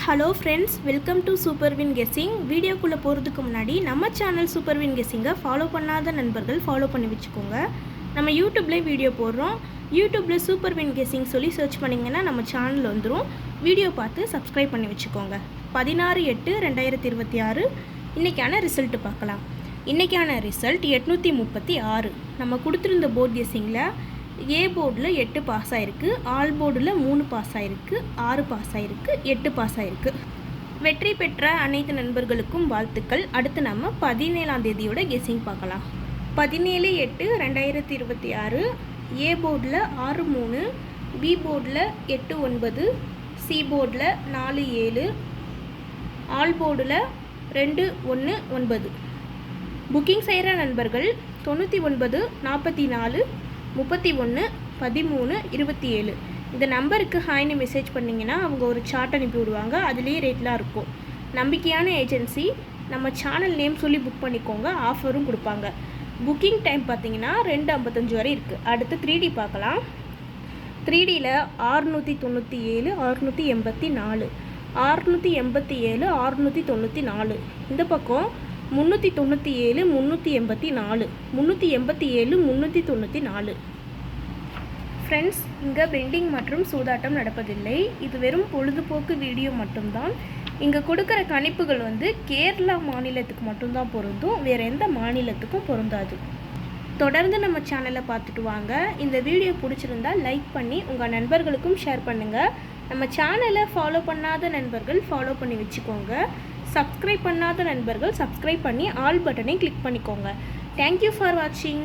Hello friends, welcome to super win guessing. வீடியோக்குள்ளே போகிறதுக்கு முன்னாடி நம்ம சேனல் சூப்பர் வின் கெஸ்ஸிங்கை ஃபாலோ பண்ணாத நண்பர்கள் ஃபாலோ பண்ணி வச்சுக்கோங்க. நம்ம யூடியூப்லேயே வீடியோ போடுறோம். யூடியூப்பில் சூப்பர் வின் கெஸ்ஸிங் சொல்லி சர்ச் பண்ணிங்கன்னா நம்ம சேனல் வந்துடும். வீடியோ பார்த்து சப்ஸ்கிரைப் பண்ணி வச்சுக்கோங்க. 16/8/2026 இன்றைக்கான ரிசல்ட்டு பார்க்கலாம். இன்றைக்கான ரிசல்ட் 836. நம்ம கொடுத்துருந்த போர்ட் கெஸ்ஸிங்கில் ஏ போர்டில் 8 பாஸ் ஆகிருக்கு, ஆல் போர்டில் 3 பாஸ் ஆகிருக்கு, 6 பாஸ் ஆகிருக்கு, 8 பாஸ் ஆகிருக்கு. வெற்றி பெற்ற அனைத்து நண்பர்களுக்கும் வாழ்த்துக்கள். அடுத்து நம்ம 17ஆம் தேதியோட கெஸ்ஸிங் பார்க்கலாம். 17/8/2026 ஏ போர்டில் 6-3, பி போர்டில் 8-9, சி போர்டில் 4-7, ஆல் போர்டில் 2-1-9. புக்கிங் செய்கிற நண்பர்கள் 99 44 31 13 27 இந்த நம்பருக்கு ஹாய்னு மெசேஜ் பண்ணிங்கன்னா அவங்க ஒரு சார்ட் அனுப்பி விடுவாங்க. அதுலேயே ரேட்லாம் இருக்கும். நம்பிக்கையான ஏஜென்சி. நம்ம சேனல் நேம் சொல்லி புக் பண்ணிக்கோங்க. ஆஃபரும் கொடுப்பாங்க. புக்கிங் டைம் பார்த்தீங்கன்னா 2:55 வரை இருக்குது. அடுத்து 3D பார்க்கலாம். 3Dயில் 697 684, 687 694, இந்த பக்கம் 397 384, 387 394. ஃப்ரெண்ட்ஸ், இங்கே பெண்டிங் மற்றும் சூதாட்டம் நடப்பதில்லை. இது வெறும் பொழுதுபோக்கு வீடியோ மட்டும்தான். இங்கே கொடுக்குற கணிப்புகள் கேரளா மாநிலத்துக்கு மட்டும்தான் பொருந்தும், வேறு எந்த மாநிலத்துக்கும் பொருந்தாது. தொடர்ந்து நம்ம சேனலை பார்த்துட்டு வாங்க. இந்த வீடியோ பிடிச்சிருந்தால் லைக் பண்ணி உங்கள் நண்பர்களுக்கும் ஷேர் பண்ணுங்கள். நம்ம சேனலை ஃபாலோ பண்ணாத நண்பர்கள் ஃபாலோ பண்ணி வச்சுக்கோங்க. சப்ஸ்கிரைப் பண்ணாத நண்பர்கள் சப்ஸ்கிரைப் பண்ணி ஆல் பட்டனை கிளிக் பண்ணிக்கோங்க. தேங்க்யூ ஃபார் வாட்சிங்.